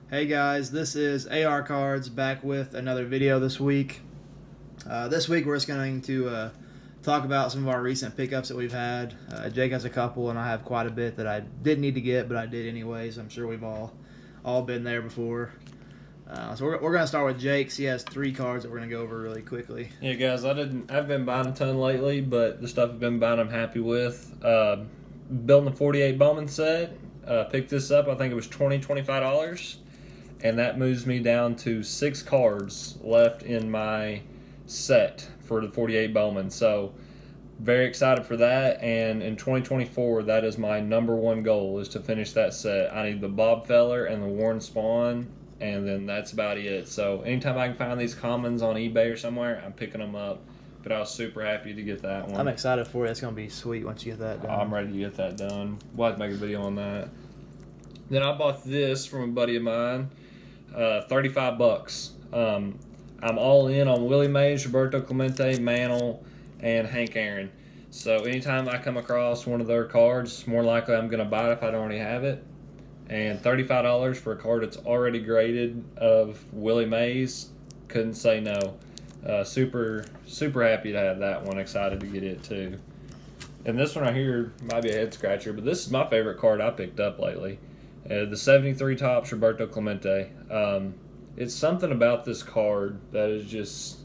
Hey guys, this is AR Cards back with another video this week. This week we're just going to talk about some of our recent pickups that we've had. Jake has a couple and I have quite a bit that I didn't need to get, but I did anyways. I'm sure we've all been there before. So we're going to start with Jake's. He has 3 cards that we're going to go over really quickly. Yeah, guys, I've been buying a ton lately, but the stuff I've been buying I'm happy with. Building a 48 Bowman set. Picked this up, I think it was $25. And that moves me down to 6 cards left in my set for the 48 Bowman. So very excited for that. And in 2024, that is my #1 goal, is to finish that set. I need the Bob Feller and the Warren Spawn, and then that's about it. So anytime I can find these commons on eBay or somewhere, I'm picking them up. But I was super happy to get that one. I'm excited for it. It's going to be sweet once you get that done. I'm ready to get that done. We'll have to make a video on that. Then I bought this from a buddy of mine. $35. I'm all in on Willie Mays, Roberto Clemente, Mantle, and Hank Aaron. So anytime I come across one of their cards, more likely I'm going to buy it if I don't already have it. And $35 for a card that's already graded of Willie Mays, couldn't say no. Super happy to have that one. Excited to get it too. And this one right here might be a head scratcher, but this is my favorite card I picked up lately. The 73 Topps Roberto Clemente. It's something about this card that is just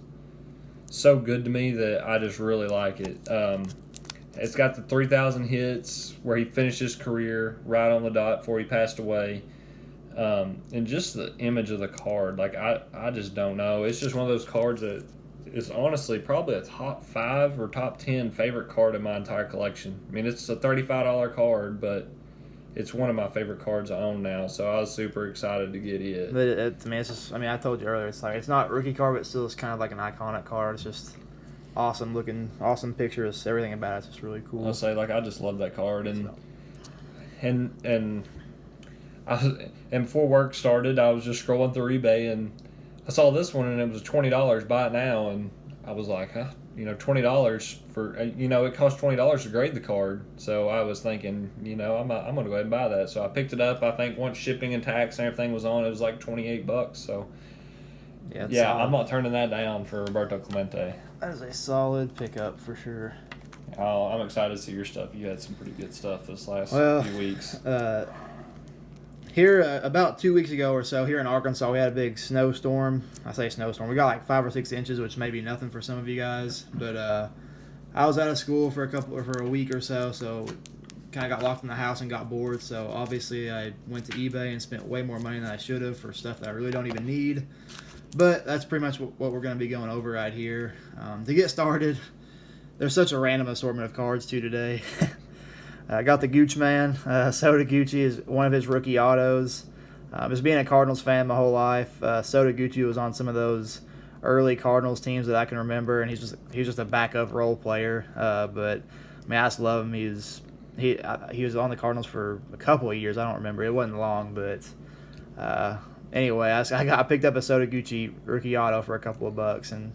so good to me that I just really like it. It's got the 3,000 hits where he finished his career right on the dot before he passed away. And just the image of the card, like I just don't know. It's just one of those cards that is honestly probably a top 5 or top 10 favorite card in my entire collection. I mean, it's a $35 card, but it's one of my favorite cards I own now, so I was super excited to get it. But to me, it's just, I told you earlier, it's not a rookie card, but still it's kind of like an iconic card. It's just awesome looking, awesome pictures, everything about it's just really cool. I'll say, I just love that card, and before work started, I was just scrolling through eBay, and I saw this one, and it was $20. Buy it now, and I was like, huh? $20 for, it costs $20 to grade the card. So I was thinking, I'm going to go ahead and buy that. So I picked it up. I think once shipping and tax and everything was on, it was like $28. So yeah, I'm not turning that down for Roberto Clemente. That is a solid pickup for sure. I'm excited to see your stuff. You had some pretty good stuff this last few weeks. Here, about 2 weeks ago or so, here in Arkansas, we had a big snowstorm. I say snowstorm. We got like 5 or 6 inches, which may be nothing for some of you guys. But I was out of school for a week or so kind of got locked in the house and got bored. So obviously, I went to eBay and spent way more money than I should have for stuff that I really don't even need. But that's pretty much what we're going to be going over right here. To get started, there's such a random assortment of cards too today. I got the Gooch Man. Soda Gucci is one of his rookie autos. Just being a Cardinals fan my whole life, Soda Gucci was on some of those early Cardinals teams that I can remember, and he's just a backup role player. But I just love him. He was on the Cardinals for a couple of years. I don't remember. It wasn't long, but anyway, I picked up a Soda Gucci rookie auto for a couple of bucks, and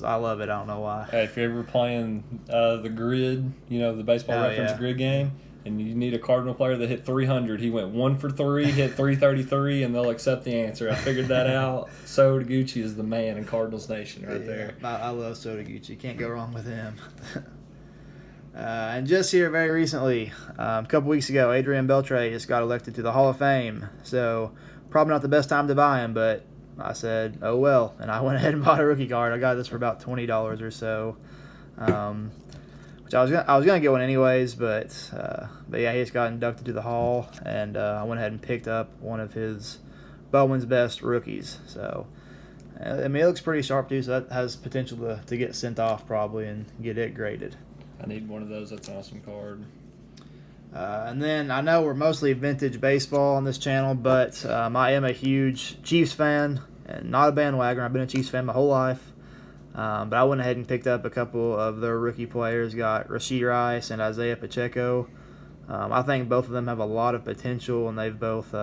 I love it. I don't know why. Hey, if you're ever playing the grid, the baseball reference grid game, and you need a Cardinal player that hit 300, he went 1 for 3, hit 333, and they'll accept the answer. I figured that out. Soda Gucci is the man in Cardinals Nation right there. I love Soda Gucci. Can't go wrong with him. And just here very recently, a couple weeks ago, Adrian Beltre just got elected to the Hall of Fame. So probably not the best time to buy him, but I said, oh well, and I went ahead and bought a rookie card. I got this for about $20 or so, which I was gonna get one anyways, but yeah, he just got inducted to the Hall, and I went ahead and picked up one of his Bowman's best rookies. So it looks pretty sharp too, so that has potential to get sent off probably and get it graded. I need one of those. That's an awesome card. And then I know we're mostly vintage baseball on this channel, but I am a huge Chiefs fan and not a bandwagoner. I've been a Chiefs fan my whole life. But I went ahead and picked up a couple of their rookie players. Got Rashee Rice and Isaiah Pacheco. I think both of them have a lot of potential, and they've both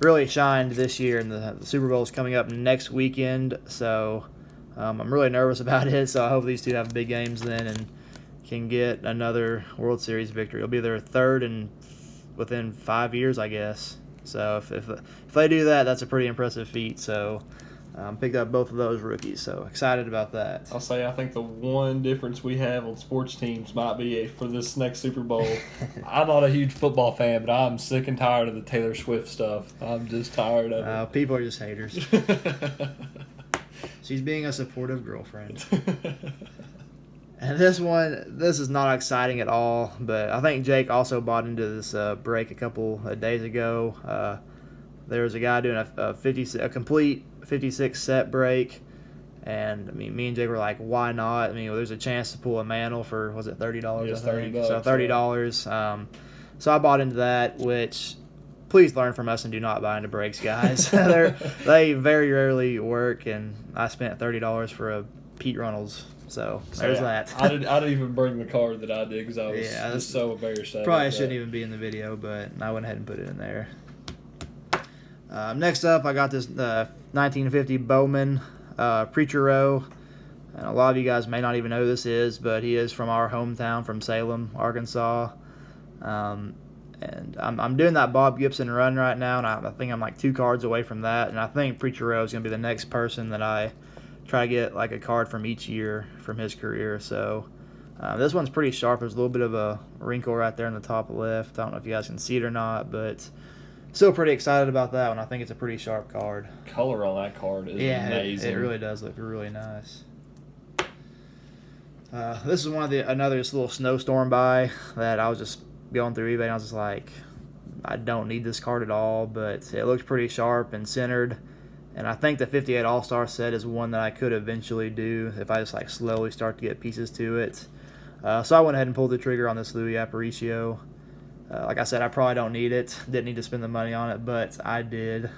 really shined this year. And the Super Bowl is coming up next weekend, so I'm really nervous about it. So I hope these two have big games then and can get another World Series victory. It'll be their third and within 5 years, I guess. So if they do that, that's a pretty impressive feat. So picked up both of those rookies. So excited about that. I'll say I think the one difference we have on sports teams might be for this next Super Bowl. I'm not a huge football fan, but I'm sick and tired of the Taylor Swift stuff. I'm just tired of it. People are just haters. She's being a supportive girlfriend. And this is not exciting at all, but I think Jake also bought into this break a couple of days ago. There was a guy doing a complete 56 set break, and I mean, me and Jake were like, why not? I mean, there's a chance to pull a mantle for, was it $30? Yes, I think? $30. So $30. So I bought into that, which please learn from us and do not buy into breaks, guys. They very rarely work, and I spent $30 for a Pete Runnels. So there's that. I didn't even bring the card that I did because I was just so embarrassed. Probably shouldn't even be in the video, but I went ahead and put it in there. Next up, I got this 1950 Bowman Preacher Row. And a lot of you guys may not even know who this is, but he is from our hometown, from Salem, Arkansas. And I'm doing that Bob Gibson run right now, and I think I'm like 2 cards away from that. And I think Preacher Row is going to be the next person that I try to get like a card from each year from his career. So this one's pretty sharp. There's a little bit of a wrinkle right there in the top left. I don't know if you guys can see it or not, but still pretty excited about that one. I think it's a pretty sharp card. Color on that card is amazing. It really does look really nice. This is another just little snowstorm buy that I was just going through eBay, and I was just like, I don't need this card at all, but it looks pretty sharp and centered. And I think the 58 All-Star set is one that I could eventually do if I just like slowly start to get pieces to it. So I went ahead and pulled the trigger on this Louis Aparicio. Like I said, I probably don't need it. Didn't need to spend the money on it, but I did.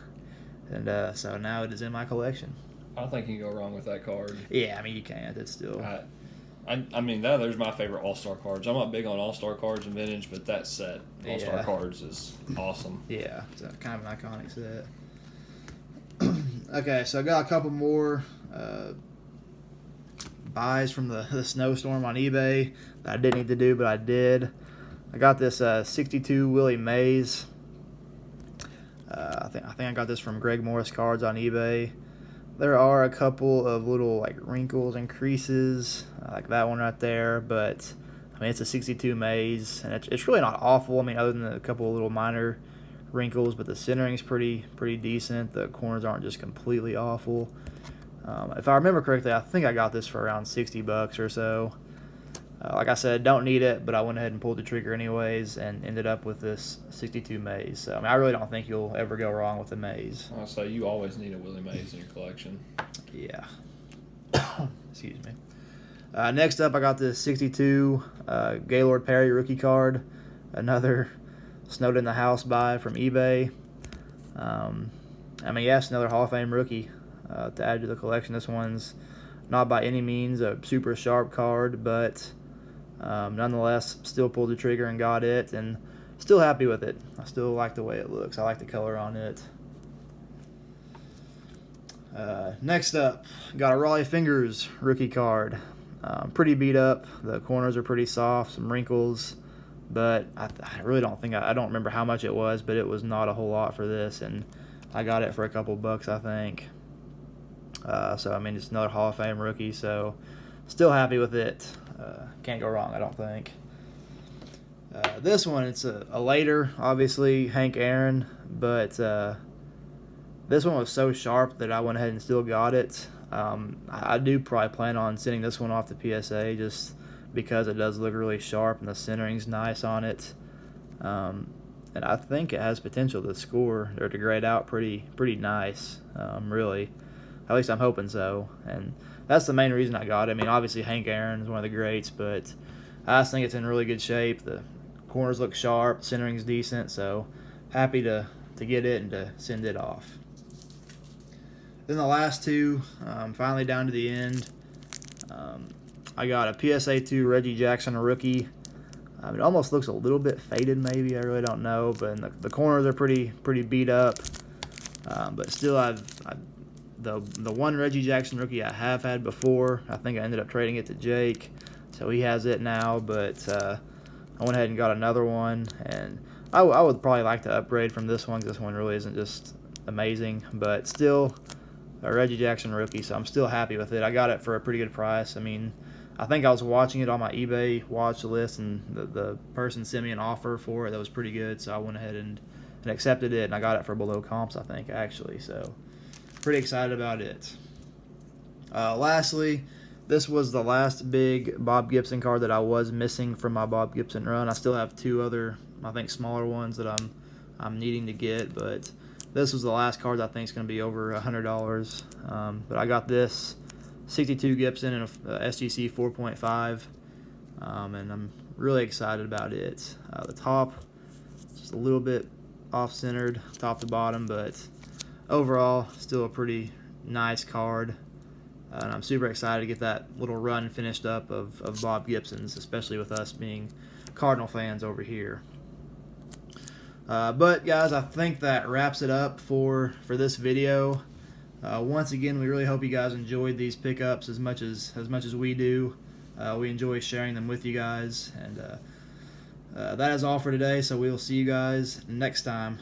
And so now it is in my collection. I don't think you can go wrong with that card. Yeah, I mean, you can't. It's still... I mean, there's my favorite All-Star cards. I'm not big on All-Star cards and vintage, but that set, All-Star cards, is awesome. Yeah, it's kind of an iconic set. Okay, so I got a couple more buys from the snowstorm on eBay that I didn't need to do, but I did. I got this 62 Willie Mays. I think I got this from Greg Morris Cards on eBay. There are a couple of little like wrinkles and creases, like that one right there, but I mean, it's a 62 Mays, and it's really not awful. I mean, other than a couple of little minor wrinkles, but the centering's pretty decent. The corners aren't just completely awful. If I remember correctly, I think I got this for around $60 or so. Like I said, don't need it, but I went ahead and pulled the trigger anyways and ended up with this 62 Mays. So I mean, I really don't think you'll ever go wrong with the Mays. I'll say you always need a Willie Mays in your collection. Yeah. Excuse me. Next up, I got this 62 Gaylord Perry rookie card. Another snowed in the house buy from eBay. I mean, yes, another Hall of Fame rookie to add to the collection. This one's not by any means a super sharp card, but nonetheless, still pulled the trigger and got it, and still happy with it. I still like the way it looks. I like the color on it. Next up, got a Raleigh Fingers rookie card. Pretty beat up. The corners are pretty soft, some wrinkles, but I really don't think, I don't remember how much it was, but it was not a whole lot for this, and I got it for a couple bucks, I think. So, I mean, it's another Hall of Fame rookie, so still happy with it. Can't go wrong, I don't think. This one, it's a later, obviously, Hank Aaron, but this one was so sharp that I went ahead and still got it. I do probably plan on sending this one off to PSA just because it does look really sharp and the centering's nice on it. And I think it has potential to score or to grade out pretty nice, really. At least I'm hoping so. And that's the main reason I got it. I mean, obviously Hank Aaron is one of the greats, but I just think it's in really good shape. The corners look sharp, centering's decent, so happy to get it and to send it off. Then the last two, finally down to the end. I got a PSA 2 Reggie Jackson rookie. It almost looks a little bit faded, maybe. I really don't know, but the corners are pretty beat up. But still, the one Reggie Jackson rookie I have had before. I think I ended up trading it to Jake, so he has it now. But I went ahead and got another one, and I would probably like to upgrade from this one, 'cause this one really isn't just amazing, but still a Reggie Jackson rookie, so I'm still happy with it. I got it for a pretty good price. I mean, I think I was watching it on my eBay watch list, and the person sent me an offer for it that was pretty good, so I went ahead and accepted it, and I got it for below comps, I think, actually. So pretty excited about it. Lastly, this was the last big Bob Gibson card that I was missing from my Bob Gibson run. I still have 2 other, I think, smaller ones that I'm needing to get, but this was the last card that I think is going to be over $100. But I got this 62 Gibson and a SGC 4.5, and I'm really excited about it. The top, just a little bit off-centered, top to bottom, but overall, still a pretty nice card. And I'm super excited to get that little run finished up of Bob Gibson's, especially with us being Cardinal fans over here. But guys, I think that wraps it up for this video. Once again, we really hope you guys enjoyed these pickups as much as we do. We enjoy sharing them with you guys, and that is all for today. So we will see you guys next time.